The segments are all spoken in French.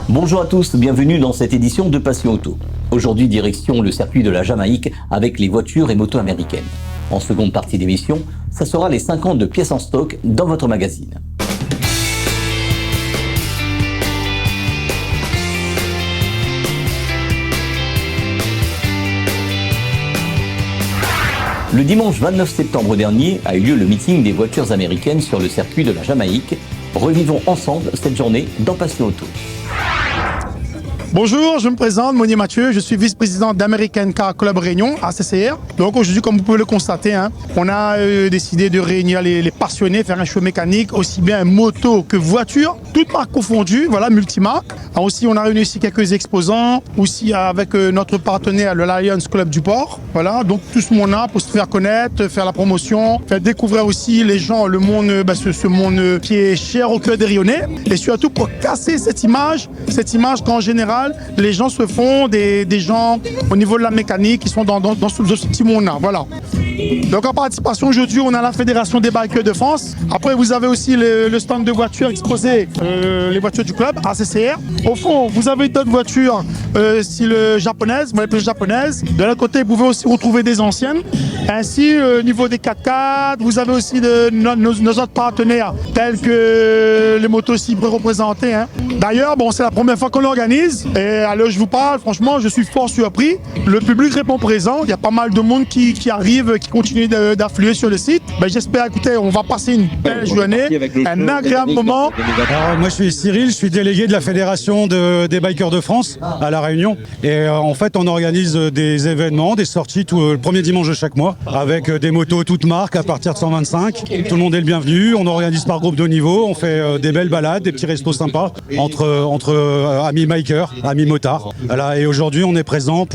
Bonjour à tous, bienvenue dans cette édition de Passion Auto. Aujourd'hui, direction le circuit de la Jamaïque avec les voitures et motos américaines. En seconde partie d'émission, ça sera les 50 de pièces en stock dans votre magazine. Le dimanche 29 septembre dernier a eu lieu le meeting des voitures américaines sur le circuit de la Jamaïque. Revivons ensemble cette journée dans Passion Auto. Bonjour, je me présente, Monier Mathieu, je suis vice-président d'American Car Club Réunion, ACCR. Donc aujourd'hui, comme vous pouvez le constater, on a décidé de réunir les passionnés, faire un show mécanique, aussi bien moto que voiture, toutes marques confondues, voilà, multimarques. Aussi, on a réuni ici quelques exposants, aussi avec notre partenaire, le Lions Club du Port. Voilà, donc tout ce monde-là pour se faire connaître, faire la promotion, faire découvrir aussi les gens, le monde, ce monde qui est cher au cœur des Rionnais. Et surtout pour casser cette image qu'en général, les gens se font des gens au niveau de la mécanique qui sont dans ce petit monde-là. Voilà. Donc en participation aujourd'hui, on a la Fédération des Bikers de France. Après, vous avez aussi le stand de voitures exposé, les voitures du club, ACCR. Au fond, vous avez d'autres voitures style japonaise, plus japonaise. De l'autre côté, vous pouvez aussi retrouver des anciennes. Ainsi, au niveau des 4x4, vous avez aussi nos autres partenaires, tels que les motos cibrées représentées. D'ailleurs, c'est la première fois qu'on l'organise. Et alors, je vous parle, franchement, je suis fort surpris. Le public répond présent. Il y a pas mal de monde qui arrive, qui continue d'affluer sur le site. J'espère, écoutez, on va passer une belle journée, un agréable moment. Alors, moi, je suis Cyril, je suis délégué de la Fédération des Bikers de France à La Réunion. Et en fait, on organise des événements, des sorties le premier dimanche de chaque mois, avec des motos toutes marques à partir de 125. Tout le monde est le bienvenu. On organise par groupe de niveau. On fait des belles balades, des petits restos sympas entre amis bikers, amis motards. Voilà, et aujourd'hui, on est présent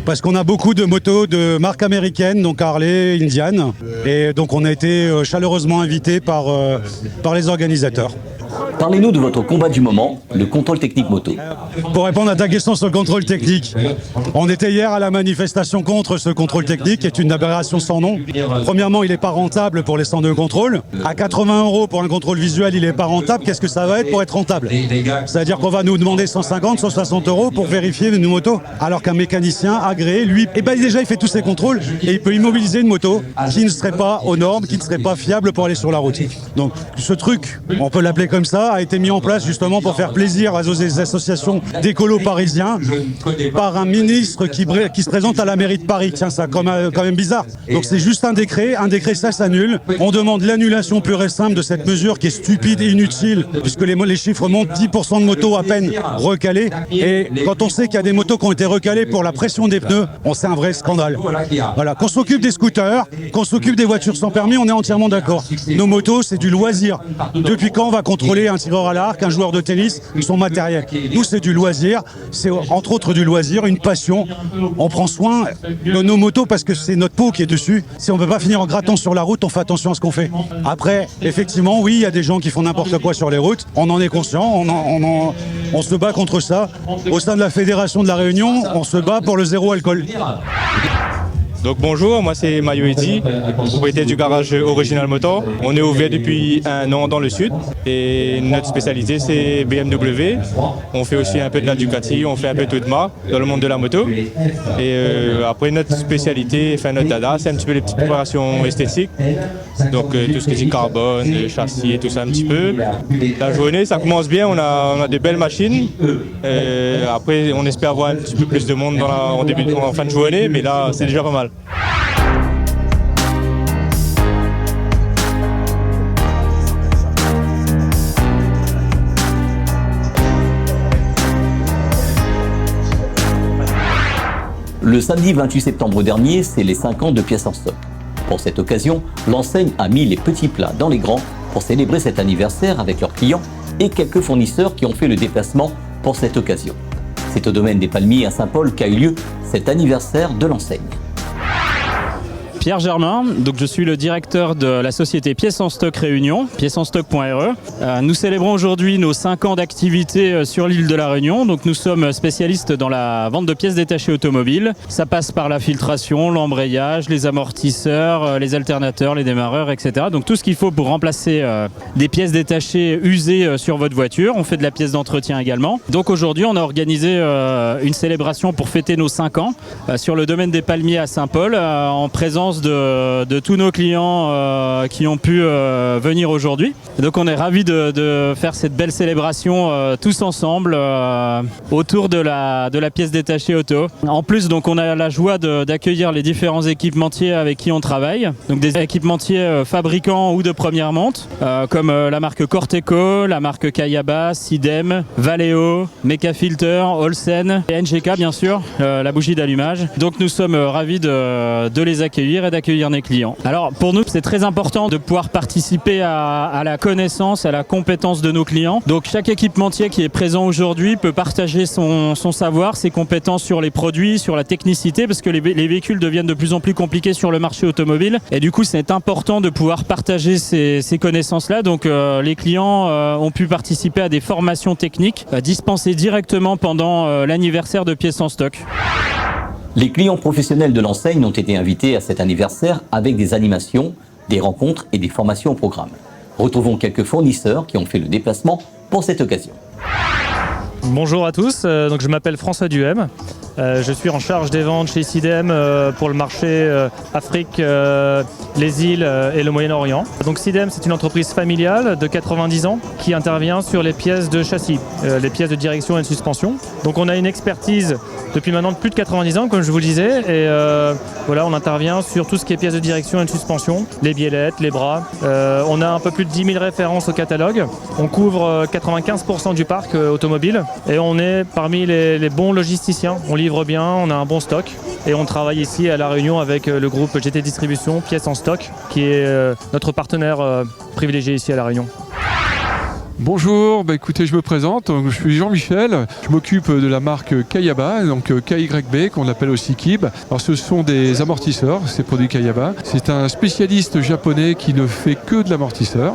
parce qu'on a beaucoup de motos de marques américaines, donc Harley, Indian. Et donc, on a été chaleureusement invités par les organisateurs. Parlez-nous de votre combat du moment, le contrôle technique moto. Pour répondre à ta question sur le contrôle technique, on était hier à la manifestation contre ce contrôle technique, qui est une aberration sans nom. Premièrement, il n'est pas rentable pour les centres de contrôle. À 80 € pour un contrôle visuel, il n'est pas rentable. Qu'est-ce que ça va être pour être rentable? C'est-à-dire qu'on va nous demander 150, 160 € pour vérifier une moto, alors qu'un mécanicien agréé, lui, déjà il fait tous ses contrôles et il peut immobiliser une moto qui ne serait pas aux normes, qui ne serait pas fiable pour aller sur la route. Donc ce truc, on peut l'appeler comme ça, a été mis en place justement pour faire plaisir aux associations d'écolos parisiens par un ministre qui se présente à la mairie de Paris. Tiens, ça quand même bizarre. Donc c'est juste un décret ça s'annule. On demande l'annulation pure et simple de cette mesure qui est stupide et inutile, puisque les chiffres montent, 10% de motos à peine recalées. Et quand on sait qu'il y a des motos qui ont été recalées pour la pression des pneus, c'est un vrai scandale. Voilà, qu'on s'occupe des scooters, qu'on s'occupe des voitures sans permis, on est entièrement d'accord. Nos motos, c'est du loisir. Depuis quand on va contrôler un tireur à l'arc, un joueur de tennis, son matériel? Nous, c'est du loisir, c'est entre autres du loisir, une passion. On prend soin de nos motos parce que c'est notre peau qui est dessus. Si on ne peut pas finir en grattant sur la route, on fait attention à ce qu'on fait. Après, effectivement, oui, il y a des gens qui font n'importe quoi sur les routes. On en est conscient, on se bat contre ça. Au sein de la Fédération de la Réunion, on se bat pour le zéro alcool. Donc bonjour, moi c'est Mayo Eddy, propriétaire du garage Original Motor. On est ouvert depuis 1 an dans le sud et notre spécialité c'est BMW. On fait aussi un peu de la Ducati, on fait un peu tout de marque dans le monde de la moto. Et après notre spécialité, notre dada, c'est un petit peu les petites préparations esthétiques. Donc tout ce qui est carbone, châssis et tout ça un petit peu. La journée ça commence bien, on a de belles machines. Après on espère avoir un petit peu plus de monde en fin de journée, mais là c'est déjà pas mal. Le samedi 28 septembre dernier, c'est les 5 ans de pièces en stock. Pour cette occasion, l'enseigne a mis les petits plats dans les grands pour célébrer cet anniversaire avec leurs clients et quelques fournisseurs qui ont fait le déplacement pour cette occasion. C'est au domaine des Palmiers à Saint-Paul qu'a eu lieu cet anniversaire de l'enseigne. Pierre Germain, donc je suis le directeur de la société Pièces en Stock Réunion, piècesenstock.re. Nous célébrons aujourd'hui nos 5 ans d'activité sur l'île de la Réunion. Donc nous sommes spécialistes dans la vente de pièces détachées automobiles. Ça passe par la filtration, l'embrayage, les amortisseurs, les alternateurs, les démarreurs, etc. Donc tout ce qu'il faut pour remplacer des pièces détachées usées sur votre voiture. On fait de la pièce d'entretien également. Donc aujourd'hui on a organisé une célébration pour fêter nos 5 ans sur le domaine des Palmiers à Saint-Paul en présence de tous nos clients qui ont pu venir aujourd'hui. Donc on est ravis de faire cette belle célébration tous ensemble autour de la pièce détachée auto. En plus, donc on a la joie d'accueillir les différents équipementiers avec qui on travaille. Donc des équipementiers fabricants ou de première monte comme la marque Corteco, la marque Kayaba, Sidem, Valeo, Mecafilter, Olsen et NGK bien sûr, la bougie d'allumage. Donc nous sommes ravis de les accueillir et d'accueillir nos clients. Alors pour nous c'est très important de pouvoir participer à la connaissance, à la compétence de nos clients. Donc chaque équipementier qui est présent aujourd'hui peut partager son savoir, ses compétences sur les produits, sur la technicité, parce que les véhicules deviennent de plus en plus compliqués sur le marché automobile. Et du coup c'est important de pouvoir partager ces connaissances-là. Donc les clients ont pu participer à des formations techniques dispensées directement pendant l'anniversaire de Pièces en Stock. Les clients professionnels de l'enseigne ont été invités à cet anniversaire avec des animations, des rencontres et des formations au programme. Retrouvons quelques fournisseurs qui ont fait le déplacement pour cette occasion. Bonjour à tous, donc je m'appelle François Duhem. Je suis en charge des ventes chez Sidem pour le marché Afrique, les îles et le Moyen-Orient. Donc Sidem, c'est une entreprise familiale de 90 ans qui intervient sur les pièces de châssis, les pièces de direction et de suspension. Donc on a une expertise depuis maintenant de plus de 90 ans, comme je vous le disais, et voilà, on intervient sur tout ce qui est pièces de direction et de suspension, les biellettes, les bras. On a un peu plus de 10 000 références au catalogue. On couvre 95% du parc automobile et on est parmi les bons logisticiens. On livre bien, on a un bon stock et on travaille ici à La Réunion avec le groupe GT Distribution, Pièces en Stock, qui est notre partenaire privilégié ici à La Réunion. Bonjour, écoutez, je me présente, je suis Jean-Michel, je m'occupe de la marque Kayaba, donc KYB, qu'on appelle aussi KIB. Alors ce sont des amortisseurs, ces produits Kayaba. C'est un spécialiste japonais qui ne fait que de l'amortisseur.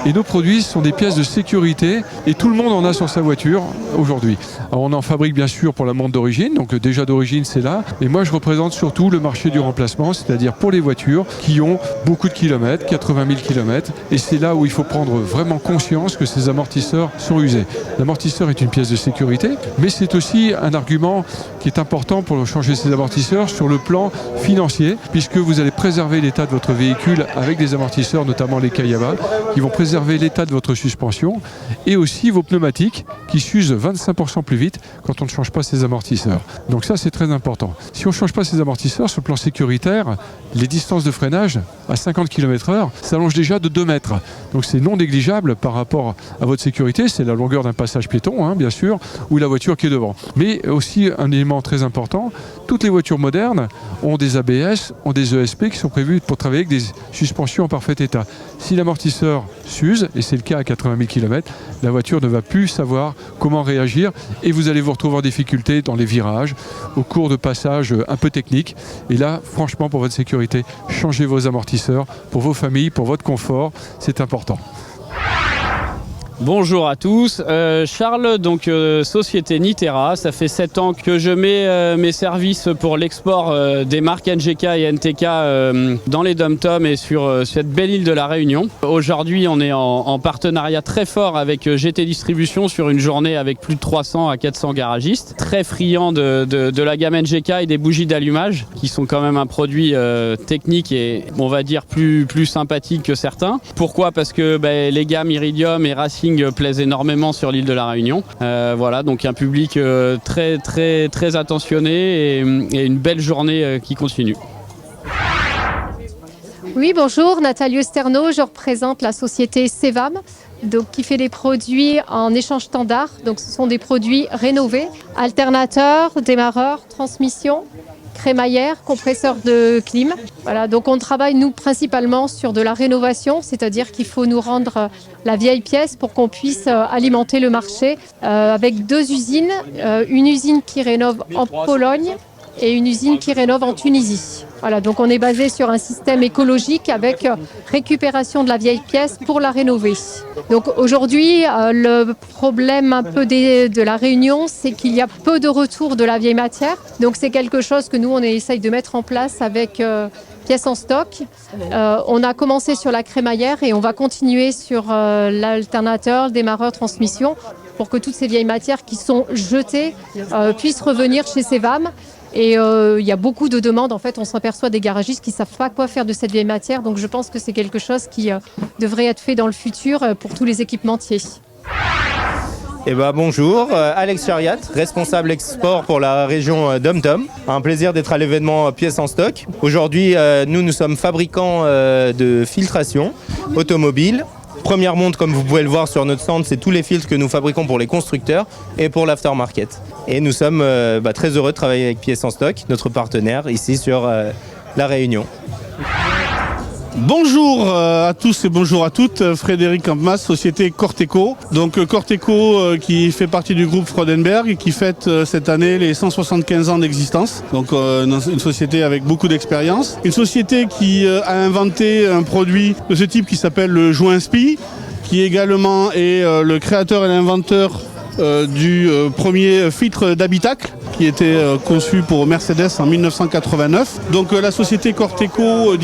Et nos produits sont des pièces de sécurité et tout le monde en a sur sa voiture aujourd'hui. Alors on en fabrique bien sûr pour la montre d'origine, donc déjà d'origine c'est là. Et moi je représente surtout le marché du remplacement, c'est-à-dire pour les voitures qui ont beaucoup de kilomètres, 80 000 kilomètres. Et c'est là où il faut prendre vraiment conscience que ces amortisseurs sont usés. L'amortisseur est une pièce de sécurité, mais c'est aussi un argument qui est important pour changer ces amortisseurs sur le plan financier, puisque vous allez préserver l'état de votre véhicule avec des amortisseurs, notamment les Kayaba, qui vont préserver l'état de votre suspension, et aussi vos pneumatiques, qui s'usent 25% plus vite quand on ne change pas ces amortisseurs. Donc ça, c'est très important. Si on ne change pas ces amortisseurs, sur le plan sécuritaire, les distances de freinage à 50 km/h s'allongent déjà de 2 mètres. Donc c'est non négligeable par rapport à votre sécurité, c'est la longueur d'un passage piéton, bien sûr, ou la voiture qui est devant. Mais aussi un élément très important, toutes les voitures modernes ont des ABS, ont des ESP qui sont prévus pour travailler avec des suspensions en parfait état. Si l'amortisseur s'use, et c'est le cas à 80 000 km, la voiture ne va plus savoir comment réagir et vous allez vous retrouver en difficulté dans les virages, au cours de passages un peu techniques. Et là, franchement, pour votre sécurité, changez vos amortisseurs, pour vos familles, pour votre confort, c'est important. Bonjour à tous, Charles, donc société Nitera, ça fait 7 ans que je mets mes services pour l'export des marques NGK et NTK dans les dom-toms et sur cette belle île de la Réunion. Aujourd'hui on est en partenariat très fort avec GT Distribution sur une journée avec plus de 300 à 400 garagistes, très friands de la gamme NGK et des bougies d'allumage qui sont quand même un produit technique et on va dire plus sympathique que certains. Pourquoi? Parce que les gammes Iridium et Racing plaisent énormément sur l'île de la Réunion. Voilà, donc un public très attentionné et une belle journée qui continue. Oui, bonjour, Nathalie Osterno, je représente la société Cevam, donc, qui fait des produits en échange standard. Donc ce sont des produits rénovés, alternateurs, démarreurs, transmission, crémaillère, compresseur de clim. Voilà, donc on travaille nous principalement sur de la rénovation, c'est-à-dire qu'il faut nous rendre la vieille pièce pour qu'on puisse alimenter le marché avec 2 usines, une usine qui rénove en Pologne et une usine qui rénove en Tunisie. Voilà, donc on est basé sur un système écologique avec récupération de la vieille pièce pour la rénover. Donc aujourd'hui, le problème un peu de la Réunion, c'est qu'il y a peu de retour de la vieille matière. Donc c'est quelque chose que nous, on essaye de mettre en place avec pièces en stock. On a commencé sur la crémaillère et on va continuer sur l'alternateur, le démarreur, transmission, pour que toutes ces vieilles matières qui sont jetées puissent revenir chez Sevam. Et il y a beaucoup de demandes. En fait, on s'aperçoit des garagistes qui ne savent pas quoi faire de cette vieille matière. Donc je pense que c'est quelque chose qui devrait être fait dans le futur pour tous les équipementiers. Bonjour, Alex Chariat, responsable export pour la région Dom-Tom. Un plaisir d'être à l'événement Pièces en stock. Aujourd'hui, nous sommes fabricants de filtration automobile. Première montre, comme vous pouvez le voir sur notre stand, c'est tous les filtres que nous fabriquons pour les constructeurs et pour l'aftermarket. Et nous sommes très heureux de travailler avec Pièces en stock, notre partenaire ici sur La Réunion. Bonjour à tous et bonjour à toutes, Frédéric Campmas, société Corteco. Donc Corteco qui fait partie du groupe Freudenberg et qui fête cette année les 175 ans d'existence. Donc une société avec beaucoup d'expérience. Une société qui a inventé un produit de ce type qui s'appelle le joint SPI, qui également est le créateur et l'inventeur du premier filtre d'habitacle qui était conçu pour Mercedes en 1989. Donc la société Corteco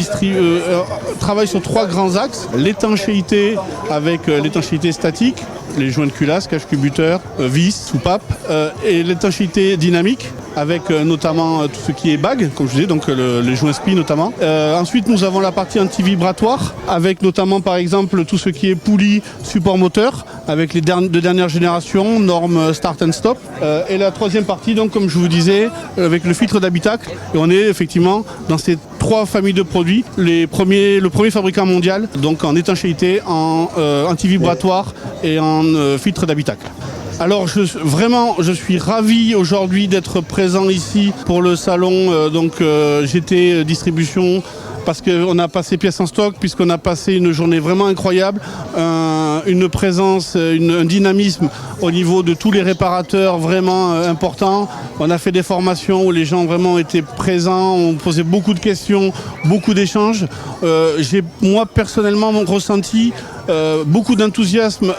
travaille sur 3 grands axes. L'étanchéité avec l'étanchéité statique, les joints de culasse, cache-cubuteur, vis, soupape, et l'étanchéité dynamique avec notamment tout ce qui est bague, comme je disais, donc les joints SPI notamment. Ensuite, nous avons la partie anti-vibratoire avec notamment par exemple tout ce qui est poulie, support moteur avec les de dernière génération, normes start and stop. Et la troisième partie, donc comme je vous disais, avec le filtre d'habitacle. Et on est effectivement dans ces 3 familles de produits, le premier fabricant mondial, donc en étanchéité, en anti-vibratoire et en filtre d'habitacle. Alors je suis ravi aujourd'hui d'être présent ici pour le salon GT Distribution, parce qu'on a passé Pièces en stock, puisqu'on a passé une journée vraiment incroyable, une présence, un dynamisme au niveau de tous les réparateurs vraiment important. On a fait des formations où les gens vraiment étaient présents, on posait beaucoup de questions, beaucoup d'échanges. J'ai moi personnellement ressenti beaucoup d'enthousiasme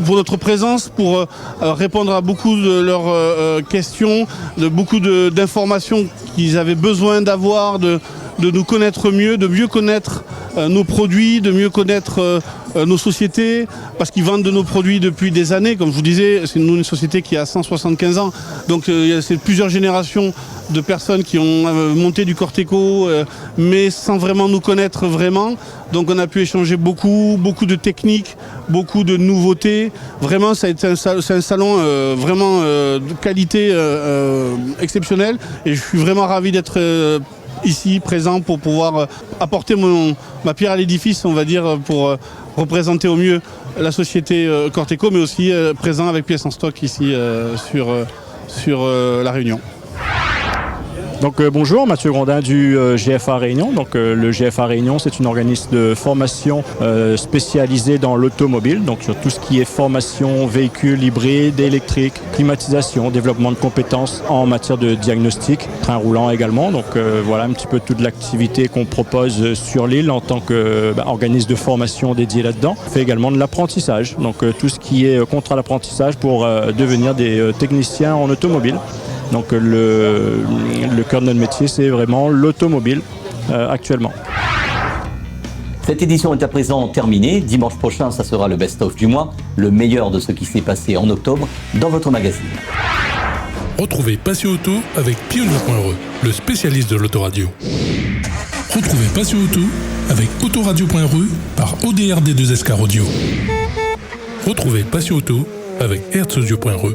pour notre présence, pour répondre à beaucoup de leurs questions, de beaucoup d'informations qu'ils avaient besoin d'avoir, de nous connaître mieux, de mieux connaître nos produits, de mieux connaître nos sociétés, parce qu'ils vendent de nos produits depuis des années. Comme je vous disais, c'est une société qui a 175 ans, donc c'est plusieurs générations de personnes qui ont monté du Corteco, mais sans vraiment nous connaître vraiment. Donc on a pu échanger beaucoup de techniques, beaucoup de nouveautés. Vraiment, ça a été c'est un salon vraiment de qualité exceptionnelle, et je suis vraiment ravi d'être ici présent pour pouvoir apporter ma pierre à l'édifice, on va dire, pour représenter au mieux la société Corteco, mais aussi présent avec Pièces en stock ici sur La Réunion. Donc bonjour, Mathieu Grondin du GFA Réunion. Donc le GFA Réunion, c'est un organisme de formation spécialisé dans l'automobile, donc sur tout ce qui est formation véhicules hybrides, électriques, climatisation, développement de compétences en matière de diagnostic, train roulant également. Donc voilà un petit peu toute l'activité qu'on propose sur l'île en tant qu'organisme de formation dédié là-dedans. On fait également de l'apprentissage, donc tout ce qui est contrat d'apprentissage pour devenir des techniciens en automobile. Donc le cœur de notre métier, c'est vraiment l'automobile actuellement. Cette édition est à présent terminée. Dimanche prochain, ça sera le best-of du mois, le meilleur de ce qui s'est passé en octobre dans votre magazine. Retrouvez Passion Auto avec Pionnier.re, le spécialiste de l'autoradio. Retrouvez Passion Auto avec Autoradio.re par ODRD2SK Radio. Retrouvez Passion Auto avec Hertz Audio.re.